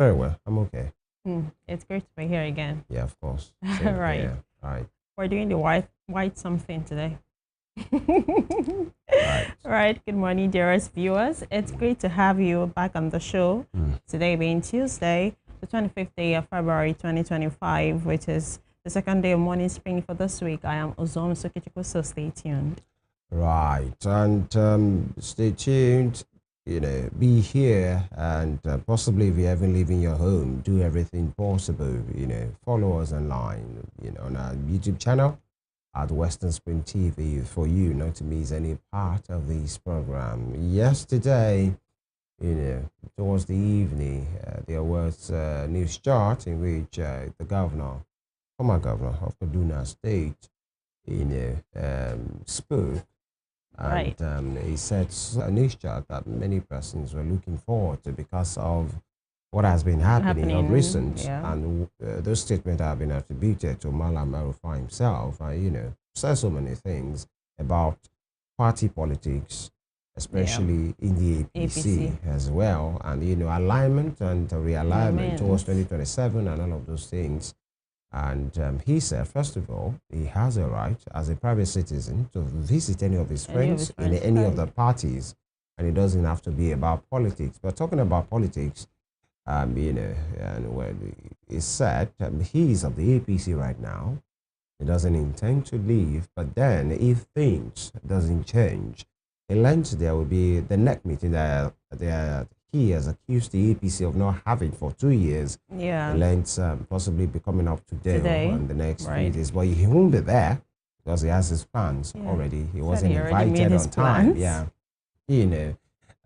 Very well. I'm okay. It's great to be here again. Yeah, of course. Right. Yeah. Right. We're doing the white something today. Right. Right. Good morning, dearest viewers. It's great to have you back on the show. Today being Tuesday, the 25th day of February 2025, which is the second day of morning spring for this week. I am Ozom Sokichiko, so stay tuned. Right. And stay tuned. Be here, and possibly if you're even leaving your home, do everything possible. Follow us online. On our YouTube channel at Western Spring TV for you not to miss any part of this program. Yesterday, towards the evening, there was a news chart in which the former governor of Kaduna State, spoke. Right. And he said a news chart that many persons were looking forward to because of what has been happening of recent. Yeah. And those statements have been attributed to Malam Arufai himself. And, said so many things about party politics, especially in the APC as well. And, alignment and realignment towards 2027 and all of those things. And he said, first of all, he has a right as a private citizen to visit any of his friends in any of the parties, and it doesn't have to be about politics. But talking about politics, and when he said he is of the APC right now, he doesn't intend to leave. But then, if things doesn't change, he learns there will be the next meeting that he has accused the APC of not having for 2 years. Yeah. He learns possibly be coming up today. On the next meetings, but he won't be there because he has his plans already. He wasn't invited on time. Yeah,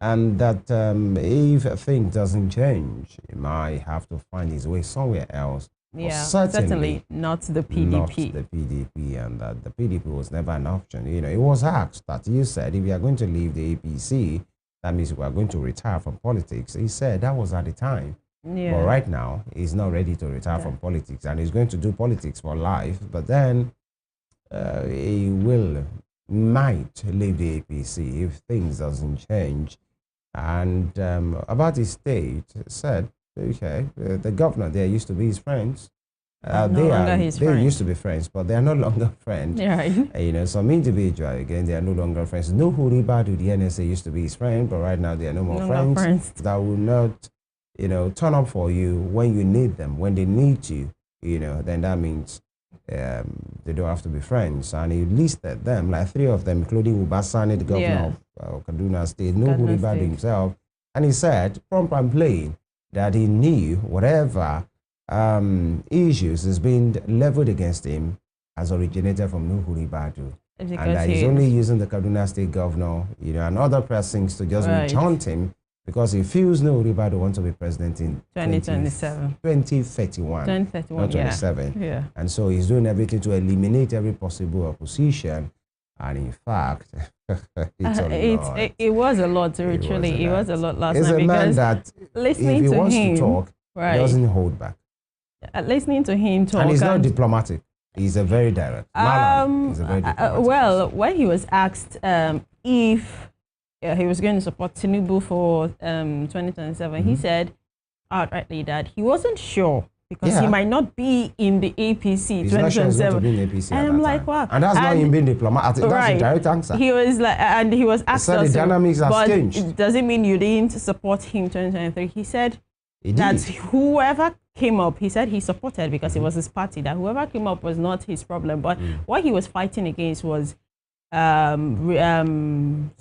and that if thing doesn't change, he might have to find his way somewhere else. Yeah, certainly not the PDP. Not the PDP, and that the PDP was never an option. It was asked that you said if you are going to leave the APC, that means we are going to retire from politics. He said that was at the time. Yeah. But right now, he's not ready to retire from politics, and he's going to do politics for life. But then he might leave the APC if things doesn't change. And about his state, said, okay, the governor there used to be his friends. They used to be friends, but they are no longer friends. Right. Some individual, again, they are no longer friends. No Huribadu, the NSA used to be his friend, but right now they are no more friends. That will not, turn up for you when you need them, when they need you, then that means they don't have to be friends. And he listed them, like 3 of them, including Ubasani, the governor of Kaduna State, no Huribadu himself. And he said, prompt and plain, that he knew whatever issues is being leveled against him has originated from Nuhuri Badu. And that he's only using the Kaduna State governor, and other persons to just enchant him because he feels Nuhuri Badu wants to be president in 2027. 2031. 2031, not 27. Yeah. And so he's doing everything to eliminate every possible opposition. And in fact, it was a lot, literally. It was a lot last night. He's a man that, if he wants to talk, he doesn't hold back. Listening to him talk, and he's not diplomatic. He's a very direct. He's a very diplomatic well, when he was asked if he was going to support Tinubu for 2027, he said outrightly that he wasn't sure because he might not be in the APC 2027. And I'm like, wow. And that's not him being diplomatic. That's a direct answer. He was like, and he was asked also, the dynamics has changed. Does it mean you didn't support him 2023? He said that whoever came up, he said he supported because it was his party, that whoever came up was not his problem. But what he was fighting against was someone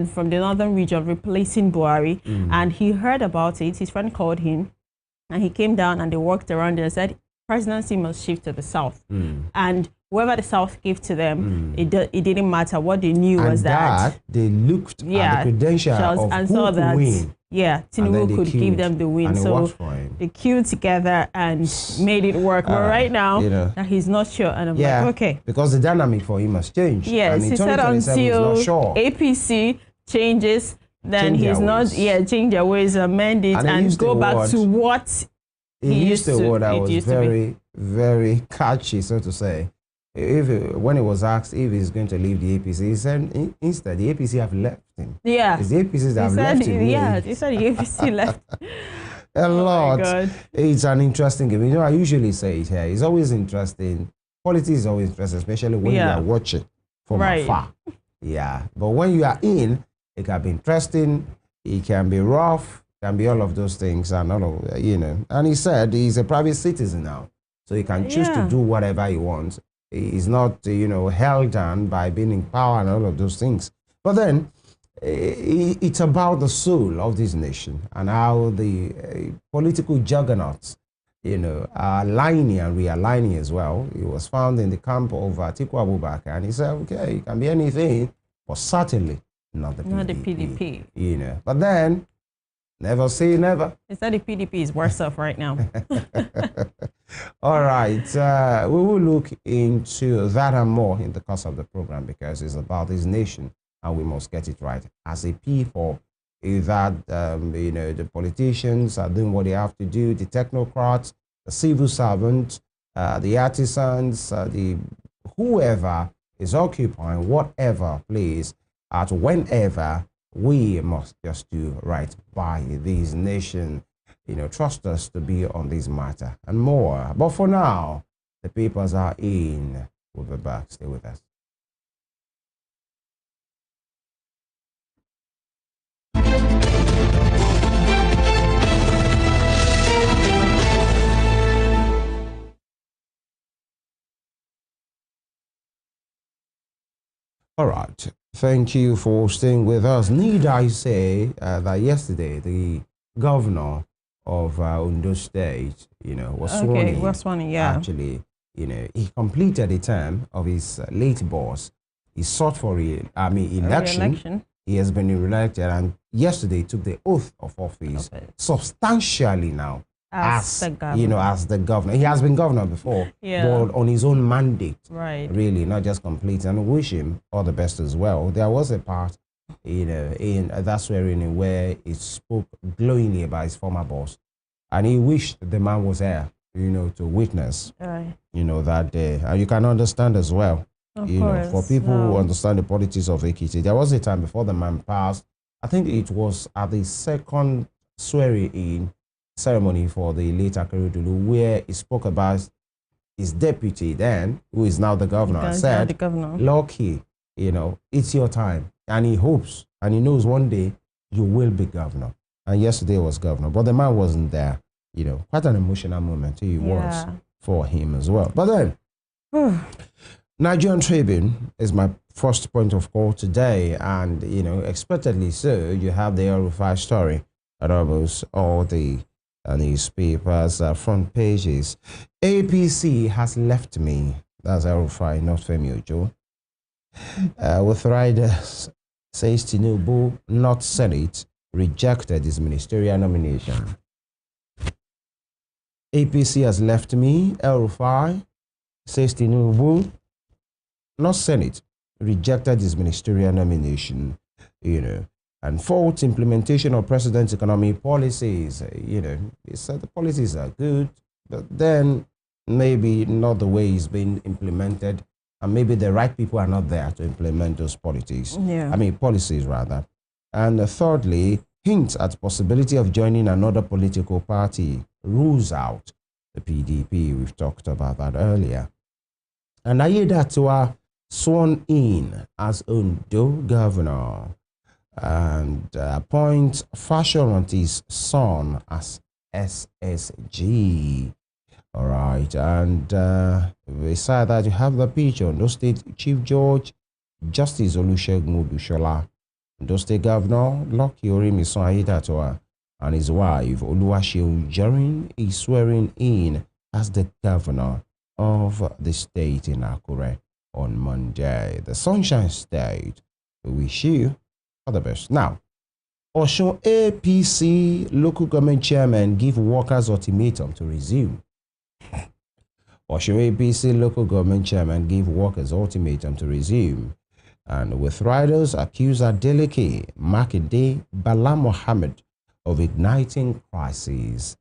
from the northern region replacing Buhari. And he heard about it. His friend called him and he came down and they worked around it and said, presidency must shift to the south. And whoever the south gave to them, it didn't matter. What they knew was that they looked at the credentials of and who saw that win. Tinubu could give them the win. So they queued together and made it work. But right now, that he's not sure. And I'm like, okay. Because the dynamic for him has changed. Yes, he said until APC changes, then he's not, change their ways, amend it, and go back to what he used to. Word that was very, very catchy, so to say. When he was asked if he's going to leave the APC, he said instead the APC have left him. Yeah. It's the APCs that have left him. Yeah, he said the APC left. A lot. God. It's an interesting game. You know, I usually say it here. It's always interesting. Politics is always interesting, especially when you are watching from afar. Yeah. But when you are in, it can be interesting. It can be rough. It can be all of those things and all of, you know. And he said he's a private citizen now. So he can choose to do whatever he wants. He's not, you know, held down by being in power and all of those things. But then, it's about the soul of this nation and how the political juggernauts, you know, are aligning and realigning as well. He was found in the camp of Atiku Abubakar, and he said, okay, it can be anything, but certainly not the PDP. You know, but then, never say never. He said the PDP is worse off right now. All right, we will look into that and more in the course of the program because it's about this nation. And we must get it right as a people. That you know, the politicians are doing what they have to do, the technocrats, the civil servants, the artisans, the whoever is occupying whatever place at whenever, we must just do right by this nation. You know, trust us to be on this matter and more. But for now, the papers are in. We'll be back. Stay with us. All right. Thank you for staying with us. Need I say that yesterday the governor of Ondo State, you know, was sworn in. Was sworn in, yeah. Actually, you know, he completed the term of his late boss. He sought for election. He has been re-elected, and yesterday took the oath of office substantially now. As the governor. You know, as the governor. He has been governor before, but on his own mandate. Right. Really, not just complete. And wish him all the best as well. There was a part, you know, in that swearing where he spoke glowingly about his former boss. And he wished the man was there, you know, to witness, you know, that day. And you can understand as well, of course, for people who understand the politics of Ekiti. There was a time before the man passed. I think it was at the second swearing-in ceremony for the late Akeredolu, where he spoke about his deputy then, who is now the governor, and said, Lucky, you know, it's your time. And he hopes and he knows one day you will be governor. And yesterday was governor, but the man wasn't there. You know, quite an emotional moment he was for him as well. But then, Nigerian Tribune is my first point of call today. And, you know, expectedly so, you have the El-Rufai story at almost all the newspapers' front pages. APC has left me. That's El-Rufai, not Femi Ojo. With riders, says Tinubu, not Senate, rejected his ministerial nomination. APC has left me. El-Rufai, says Tinubu, not Senate, rejected his ministerial nomination. You know, and fault implementation of president's economic policies. You know, he said the policies are good, but then maybe not the way it's being implemented, and maybe the right people are not there to implement those policies. Policies rather. And thirdly, hints at possibility of joining another political party, rules out the PDP. We've talked about that earlier. And Ayedatua sworn in as Ondo governor and appoints Fashoranti's son as SSG. All right, and beside that, you have the picture. Ondo State Chief Judge Justice Olusegun Odushola, Ondo State Governor Lucky Orimisan Ayedatua, and his wife Oluwaseun during his swearing in as the governor of the state in Akure on Monday. The Sunshine State. We wish you all the best. Now, Osun APC local government chairman give workers ultimatum to resume. Osun APC local government chairman give workers ultimatum to resume. And with riders accuse Adeleke, Makinde, Bala Mohammed of igniting crises.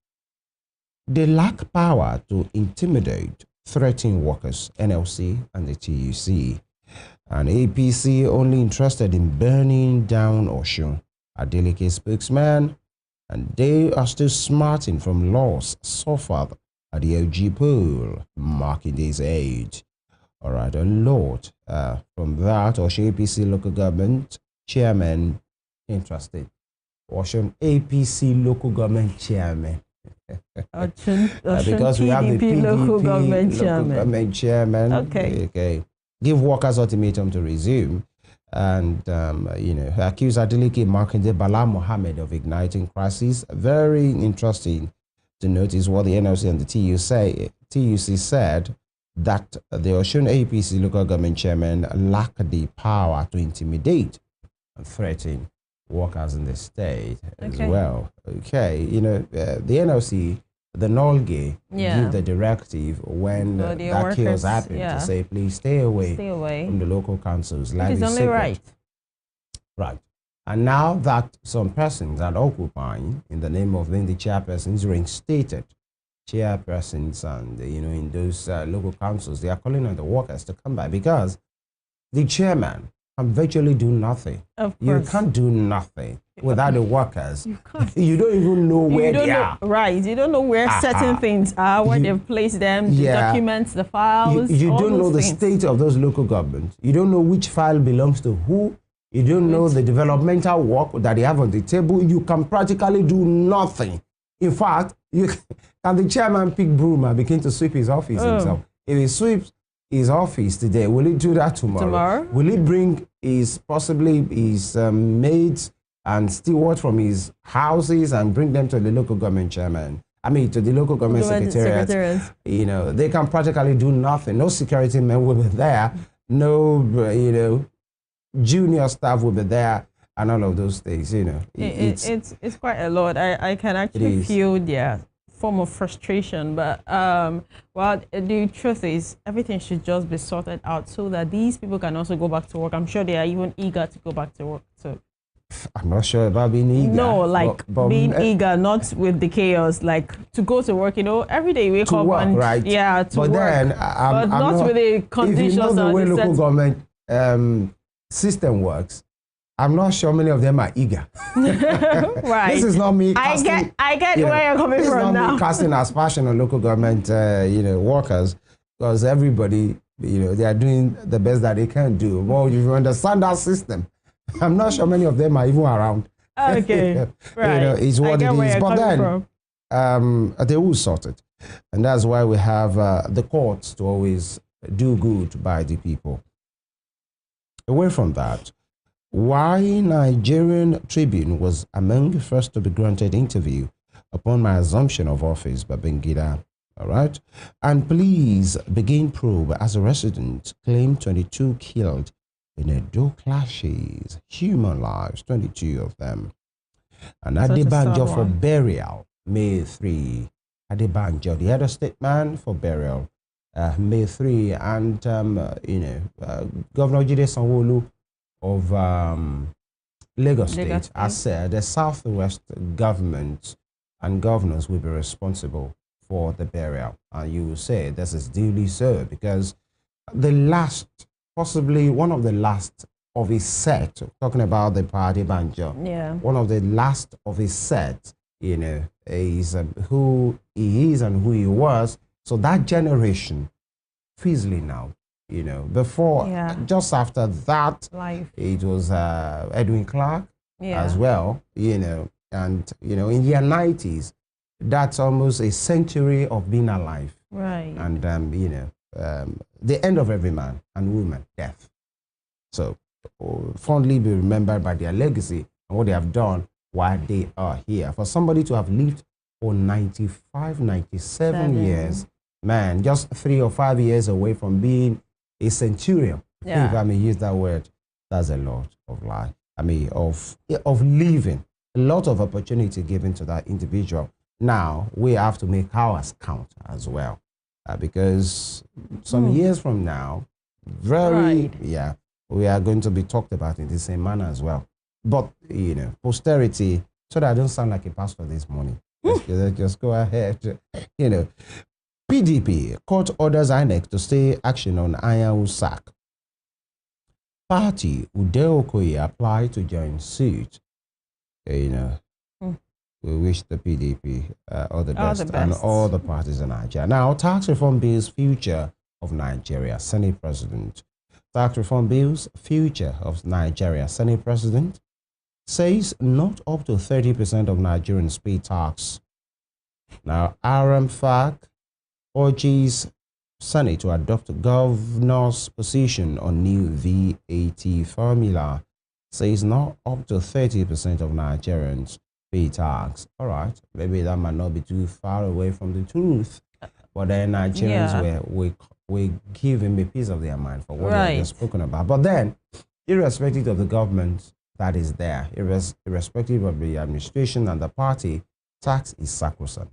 They lack power to intimidate, threaten workers, NLC and the TUC. And APC only interested in burning down Osun. Adeleke spokesman and they are still smarting from loss suffered at the LG poll, marking this age. All right, a lot from that. Osun APC local government chairman, interested. Osun APC local government chairman. Because we have the PDP local government chairman. Okay. Give workers ultimatum to resume. And, accuse Adeleke Makinde Bala Mohammed of igniting crisis. Very interesting to notice what the NLC and the TUC said, that the Osun APC local government chairman lacked the power to intimidate and threaten workers in the state as well. Okay, the NLC, the NOLGE, give the directive when that chaos happened to say, please stay away from the local councils. It is only right. Right. And now that some persons are occupying in the name of being the chairpersons, reinstated chairpersons, and in those local councils, they are calling on the workers to come back, because the chairman can virtually do nothing. Of course. You can't do nothing without the workers. You don't even know where they are. Right. You don't know where certain things are, where they've placed them, the documents, the files. You don't know the state of those local governments. You don't know which file belongs to who. You don't know the developmental work that they have on the table. You can practically do nothing. In fact, can the chairman pick broom and begin to sweep his office himself? If he sweeps his office today, will he do that tomorrow? Will he bring possibly his maids and stewards from his houses and bring them to the local government chairman? I mean, to the local government secretariat. They can practically do nothing. No security men will be there. No, junior staff will be there, and all of those things. It's quite a lot. I can actually feel their form of frustration, but well, the truth is everything should just be sorted out so that these people can also go back to work. I'm sure they are even eager to go back to work. So I'm not sure about being eager. No, being eager, not with the chaos, like to go to work. Every day you wake up work, and right? Yeah, to work. Then but not with the conditions. If you know the way local government system works, I'm not sure many of them are eager. Right. This is not me casting, I get where you're coming from now. This is not me casting aspersion on local government workers, because everybody, they are doing the best that they can do. Well, you understand that system. I'm not sure many of them are even around. Okay. Right. It's what it is. But then they will sort it. And that's why we have the courts to always do good by the people. Away from that, why Nigerian Tribune was among the first to be granted interview upon my assumption of office by Babangida. All right. And please begin probe as a resident claimed 22 killed in Edo clashes, human lives, 22 of them. And Adebanjo for burial, May 3. Adebanjo, the other state man, for burial, May 3. And, Governor Jide Sanwo-Olu of Lagos State has said the Southwest government and governors will be responsible for the burial. And you will say this is duly so, because the last, possibly one of the last of his set, talking about the party banjo, one of the last of his set, is who he is and who he was. So that generation, fizzling out. Before, just after that, it was Edwin Clark as well, and, in the 90s, that's almost a century of being alive. Right. And, the end of every man and woman, death. So, fondly be remembered by their legacy and what they have done while they are here. For somebody to have lived for 95, 97 years, man, just 3 or 5 years away from being a centurion, if I may use that word, that's a lot of life. I mean, of living, a lot of opportunity given to that individual. Now, we have to make ours count as well. Because some years from now, we are going to be talked about in the same manner as well. But, posterity, so that I don't sound like a pastor this morning. Just go ahead, PDP court orders INEC to stay action on Ayahu sack. Party Ude Okoye applied to join suit. We wish the PDP all the All best, the and best. all the parties in Nigeria. Now, tax reform bills, future of Nigeria, Senate President. Tax reform bills, future of Nigeria, Senate President says not up to 30% of Nigerians pay tax. Now, RMFAC urges Senate to adopt governor's position on new VAT formula. Says not up to 30% of Nigerians pay tax. All right, maybe that might not be too far away from the truth, but then Nigerians we give him a piece of their mind for what they have spoken about. But then, irrespective of the government that is there, irrespective of the administration and the party, tax is sacrosanct.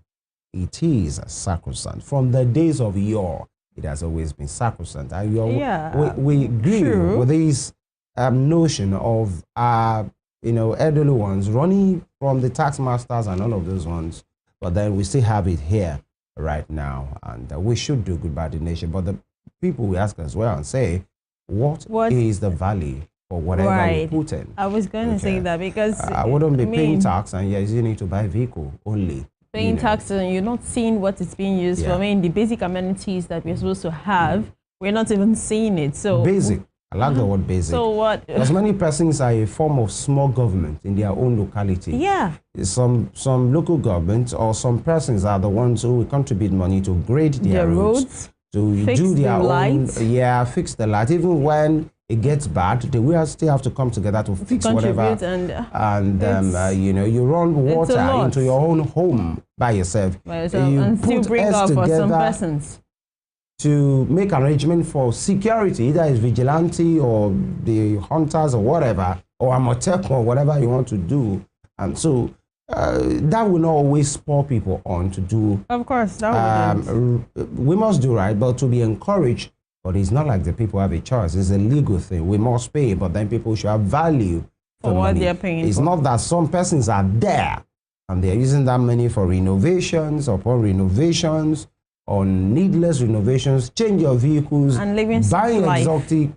It is sacrosanct. From the days of yore, it has always been sacrosanct. We agree with this notion of elderly ones running from the tax masters and all of those ones, but then we still have it here right now, and we should do good by the nation. But the people we ask as well and say, what is the value for whatever we put in? I was going to say that, because I wouldn't be paying tax and yes, you need to buy a vehicle only. Paying tax and you're not seeing what it's being used for. I mean, the basic amenities that we're supposed to have, we're not even seeing it. So basic. I like the word basic. So what? Because many persons are a form of small government in their own locality. Yeah. Some local governments or some persons are the ones who will contribute money to grade their roads, to do their own, fix the light. Even when it gets bad, they will still have to come together to fix whatever. And you run water into your own home by yourself. And still bring up for some persons to make arrangement for security, either it's vigilante or the hunters or whatever, or Amotek or whatever you want to do. And so that will not always spur people on to do. Of course, we must do right, but to be encouraged. But it's not like the people have a choice. It's a legal thing. We must pay, but then people should have value for what they're paying. It's not that some persons are there and they're using that money for renovations upon renovations, on needless renovations, change your vehicles, and living buying exotic,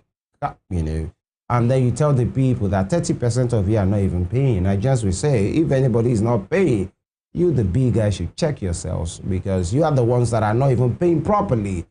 and then you tell the people that 30% of you are not even paying. I just will say, if anybody is not paying, you, the big guys, should check yourselves, because you are the ones that are not even paying properly.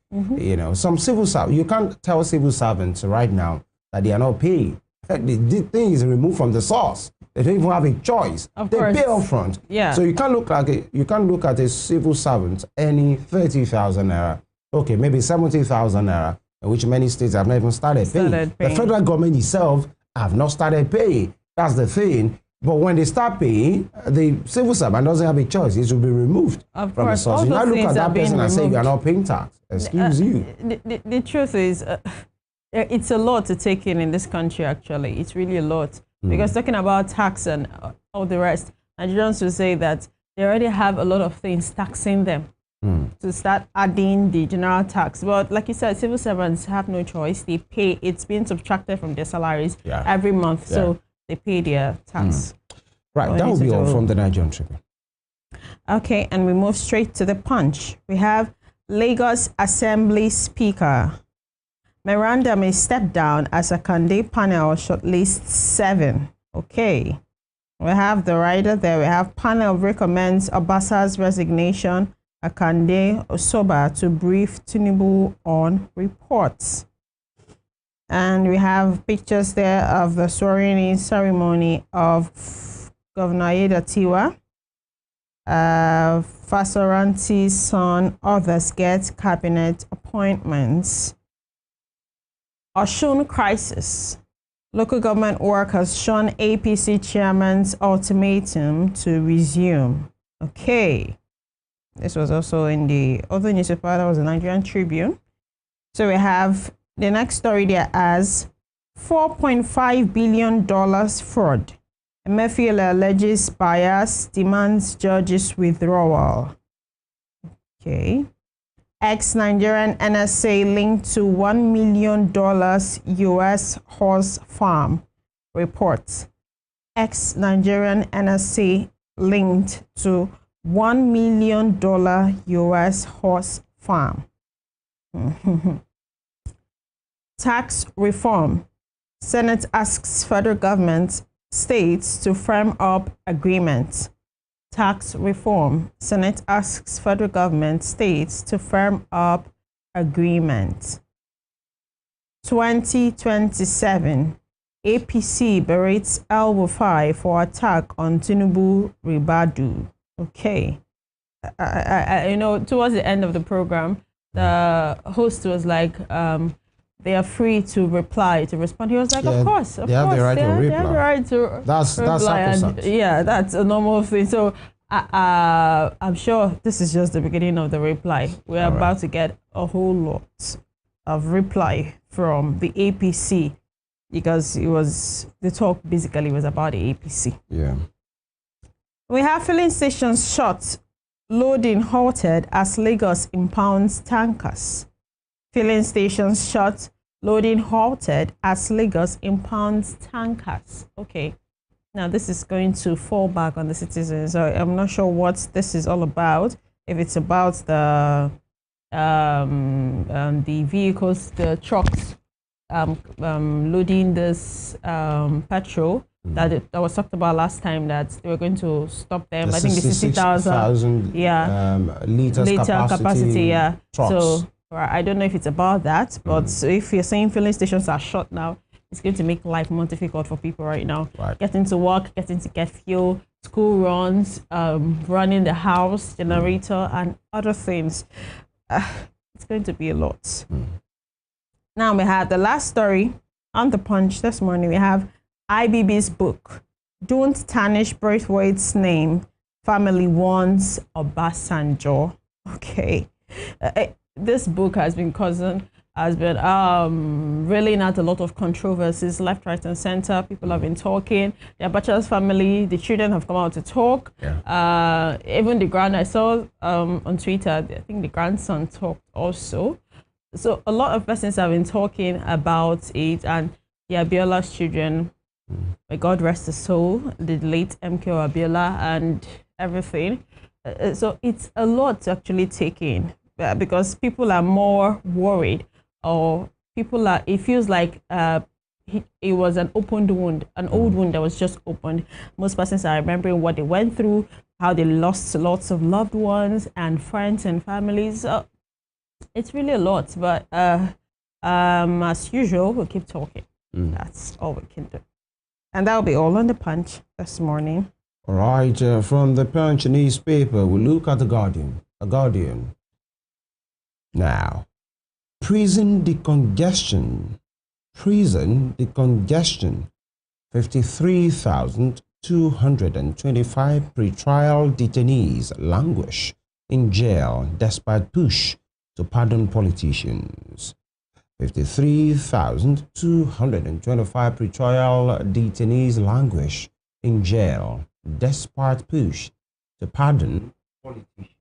Some civil servants, you can't tell civil servants right now that they are not paying. The thing is removed from the source. They don't even have a choice. They pay up front. Yeah. So you can't look at a civil servant any 30,000 naira. Okay, maybe 70,000 naira, which many states have not even started paying. The federal government itself have not started paying. That's the thing. But when they start paying, the civil servant doesn't have a choice. It should be removed from the source. You now look at that person and say you are not paying tax. Excuse you. The truth is, it's a lot to take in this country, actually. It's really a lot. Because talking about tax and all the rest, Nigerians will say that they already have a lot of things taxing them to start adding the general tax. But like you said, civil servants have no choice. They pay. It's being subtracted from their salaries every month. So they pay their tax. Right, that will be all from the Nigerian Tribune. Okay, and we move straight to the Punch. We have Lagos Assembly Speaker. Miranda may step down as a Kande panel shortlists 7. Okay. We have the writer there. We have panel recommends Obasa's resignation. Akande Osoba to brief Tinubu on reports. And we have pictures there of the swearing-in ceremony of Governor Ayedatiwa. Fasoranti's son, others get cabinet appointments. Osun crisis. Local government workers shun APC chairman's ultimatum to resume. Okay. This was also in the other newspaper, that was the Nigerian Tribune. So we have the next story there as $4.5 billion fraud. Emefiele alleges bias, demands judges withdrawal. Okay. Ex-Nigerian NSA linked to $1 million U.S. horse farm. Reports. Ex-Nigerian NSA linked to $1 million U.S. horse farm. Tax reform. Senate asks federal government, states to firm up agreements. tax reform. Senate asks federal government, states to firm up agreement. 2027, APC berates El-Rufai for attack on Tinubu Ribadu. Okay. You know, towards the end of the program, the host was like, they are free to respond. He was like, of course, they have the right to reply. They have the right to that's reply. And yeah, that's a normal thing. So I'm sure this is just the beginning of the reply. We're about to get a whole lot of reply from the APC, because the talk basically was about the APC. Yeah. We have filling stations shut, loading halted as Lagos impounds tankers. Filling stations shut, loading halted as Lagos impounds tankers. Okay, now this is going to fall back on the citizens. So I'm not sure what this is all about. If it's about the vehicles, the trucks loading this petrol that was talked about last time, that they were going to stop them. I think the 60,000 liter capacity. Yeah. Trucks. So I don't know if it's about that, but if you're saying filling stations are shut now, it's going to make life more difficult for people right now. Right. Getting to work, getting to get fuel, school runs, running the house, generator, and other things. It's going to be a lot. Now we have the last story on the Punch this morning. We have IBB's book, Don't Tarnish Braithwaite's Name. Family warns Obasanjo. Okay. This book has been reeling out a lot of controversies, left, right, and center. People have been talking. The Abacha's family, the children have come out to talk. Yeah. Even the I saw on Twitter, I think the grandson talked also. So a lot of persons have been talking about it, and the Abiola's children, may God rest his soul, the late MK Abiola and everything. So it's a lot to actually take in, because people are more worried, or it feels like it was an opened wound, an old wound that was just opened. Most persons are remembering what they went through, how they lost lots of loved ones and friends and families. It's really a lot, but as usual, we'll keep talking. That's all we can do. And that'll be all on the Punch this morning. All right, from the Punch newspaper, we look at the Guardian. Now, prison decongestion. 53,225 pre-trial detainees languish in jail despite push to pardon politicians. 53,225 pre-trial detainees languish in jail despite push to pardon politicians.